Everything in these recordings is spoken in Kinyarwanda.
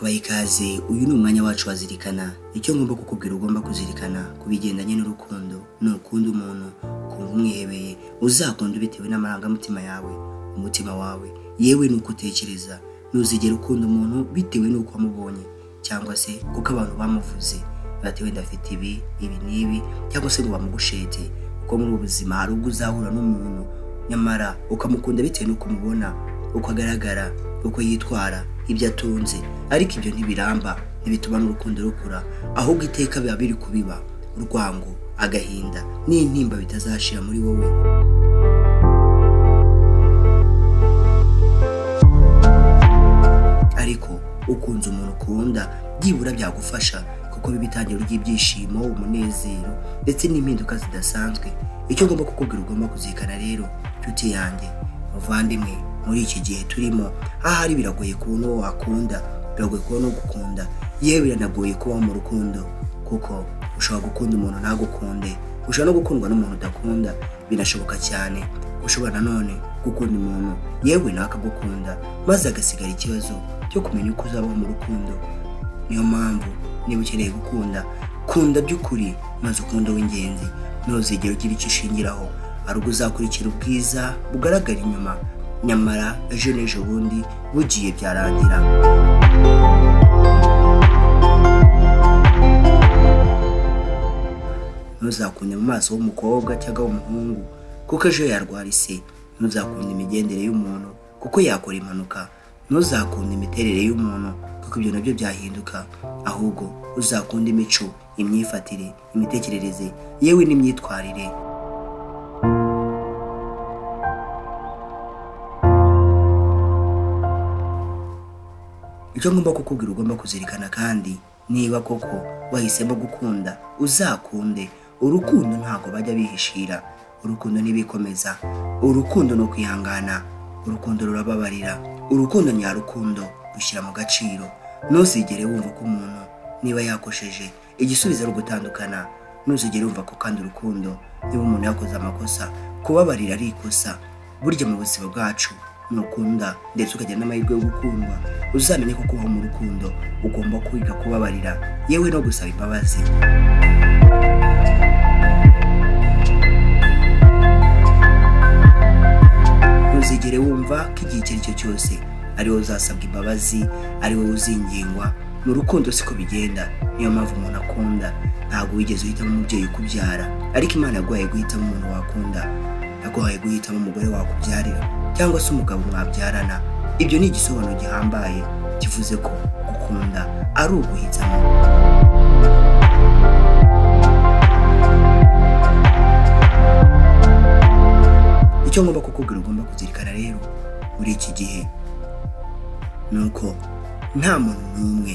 ndaguhaye ikaze. Uyu ni umwanya wacu wazirikana. Icyo ngomba kukubwira ugomba kuzirikana kubigendanye n'urukundo. Nukunda umuntu kumva umwihebeye, uzakunda bitewe n'amarangamutima yawe, umutima wawe, yewe nuko utekereza. Ntuzigera ukunda umuntu bitewe nuko wamubonye cyangwa se kuko abantu bamuvuze bati wenda afite ibi n'ibi, cyangwa se ngo bamugushete. Kuko muri ubuzima hari ubwo uzahura n'umuntu nyamara ukamukunda bitewe nuko mubona, uko agaragara, uko yitwara, ibyo atunze, ariko ibyo ntibiramba, ntibituma n'urukundo rukura, ahubwo iteka biba biri kubiba urwango, agahinda n'intimba bitazashira muri wowe. Ariko ukunze umuntu ukunda byibura byagufasha, kuko bibitangiro ry'ibyishimo, umunezero ndetse n'impinduka zidasanzwe. Icyo ngomba kukubwira ugomba kuzirikana rero nshuti yanjye, muvandimwe, muri iki gihe turimo ahari biragoye kubona uwo wakunda, biragoye kubona uwo gukunda, yewe biranagoye kubaho mu rukundo, kuko ushobora gukunda umuntu ntagukunde, ushobora no gukundwa n'umuntu udakunda, binashoboka cyane. Ushobora nanone gukunda umuntu yewe nawe akagukunda, maze agasigara ikibazo cyo kumenya uko uzabaho mu rukundo. Niyo mpamvu niba ukeneye gukunda, kunda by'ukuri maze ukunda w'ingenzi. Ntuzigere ugira icyo ushingiraho, ari ubwo uzakurikira ubwiza bugaragara inyuma, nyamara ejo n'ejo bundi bugiye byarangira. Ntuzakunde mu maso w'umukobwa cyangwa w'umuhungu, kuko ejo yarwara ise. Ntuzakunde imigendere y'umuntu, kuko yakora impanuka. Ntuzakunde imiterere y'umuntu, kuko ibyo nabyo byahinduka. Ahubwo uzakunde imico, imyifatire, imitekerereze, yewe n'imyitwarire. Icyo ngomba kukubwira ugomba kuzirikana kandi, niba koko wahisemo gukunda, uzakunde. Urukundo ntabwo bajya bihishira, urukundo ntibikomeza, urukundo ni ukwihangana, urukundo rurababarira, urukundo nyarukundo rushyira mu gaciro. Ntuzigere wumva ko umuntu niba yakosheje igisubizo ari ugutandukana. Ntuzigere wumva ko kandi urukundo niba umuntu yakoze amakosa, kubabarira ari ikosa. Burya mu buzima bwacu nukunda ndetse ukagira n'amahirwe yo gukundwa, uzamenye ko kubaho mu rukundo ugomba kwiga kubabarira, yewe no gusaba imbabazi. Ntuzigere wumva ko igihe icyo ari cyo cyose ari wowe uzasabwa imbabazi, ari wowe uzingingwa. Mu rukundo siko bigenda. Niyo mpamvu umuntu akunda ntabwo wigeze uhitamo umubyeyi ukubyara, ariko Imana yaguhaye guhitamo umuntu wakunda, yaguhaye guhitamo umugore wakubyarira cyangwa se umugabo mwabyarana. Ibyo ni igisobanuro gihambaye kivuze ko gukunda ari uguhitamo. Icyo ngomba kukubwira ugomba kuzirikana rero muri iki gihe, nuko nta muntu n'umwe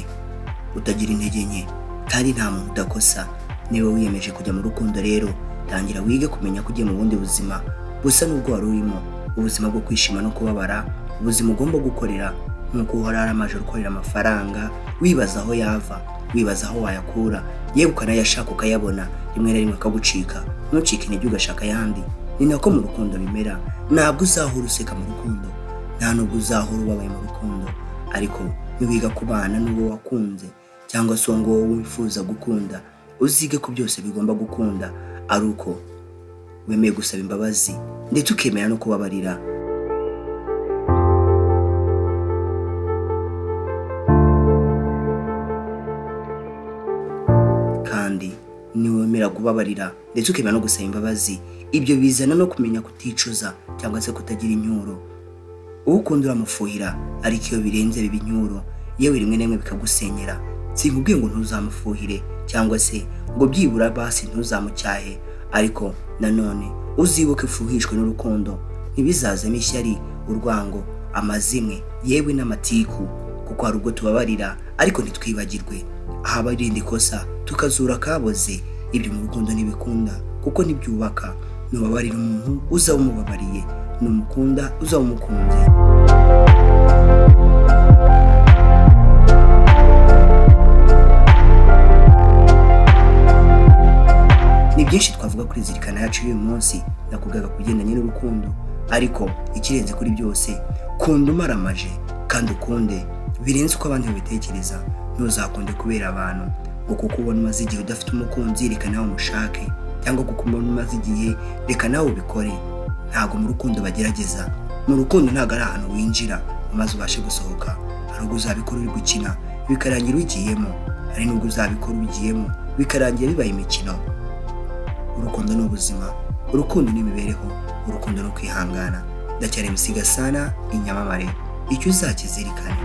utagira intege nke, kandi nta muntu udakosa. Niba wiyemeje kujya mu rukundo rero, tangira wige kumenya ko ugiye mu bundi buzima busa n'ubwo wari urimo, ubuzima bwo kwishima no kubabara, ubuzima ugomba gukorera. Nk'uko uhora aramaje ukorera amafaranga, wibaza aho yava, wibaza aho wayakura, yewe ukanayashaka ukayabona, rimwe na rimwe akagucika. Ntucike intege ugashaka ayandi. Ni nako mu rukundo bimera. Ntabwo uzahora useka mu rukundo, nta nubwo uzahora ubabaye mu rukundo, ariko niwiga kubana n'uwo wakunze cyangwa se ngo wowe wifuza gukunda, uzige ko byose bigomba gukunda ari uko wemeye gusaba imbabazi ndetse ukemera no kubabarira. Kandi niwemera kubabarira ndetse ukemera no gusaba imbabazi, ibyo bizana no kumenya kuticuza cyangwa se kutagira inyuro. Ukunda uramufuhira, ariko iyo birenze biba inyuro, yewe rimwe na rimwe bikagusenyera. Sinkubwiye ngo ntuzamufuhire cyangwa se ngo byibura basi ntuzamucyahe, ariko nanone uzibuke ufuhishwe n'urukundo, ntibizazemo ishyari, urwango, amazimwe, yewe n'amatiku. Kuko hari ubwo tubabarira ariko ntitwibagirwe, ahaba irindi kosa tukazura kaboze. Ibyo mu rukundo ntibikunda, kuko ntibyubaka. Nubabarira umuntu uzaba umubabariye, numukunda uzaba umukunze. Ni byinshi twavuga kuri zirikana yacu uyu munsi, nakubwaga kugendanye n'urukundo, ariko ikirenze kuri byose, kunda umaramaje kandi ukunde birenze uko abandi babitekereza. Ntuzakunde kubera abantu ngo kuko ubona umaze igihe udafite umukunzi reka nawe umushake, cyangwa kuko ubona umaze igihe reka nawe ubikore. Ntago mu rukundo bagerageza. Mu rukundo ntago ari ahantu winjira maze ubashe gusohoka. Hari ubwo uzabikora uri gukina bikarangira ugiyemo, hari n'ubwo uzabikora ugiyemo bikarangira bibaye imikino. Urukundo n'ubuzima, urukundo n'imibereho, urukundo no kwihangana. Ndacyari MC Gasana, Inyamamare, icyo uzakizirikane.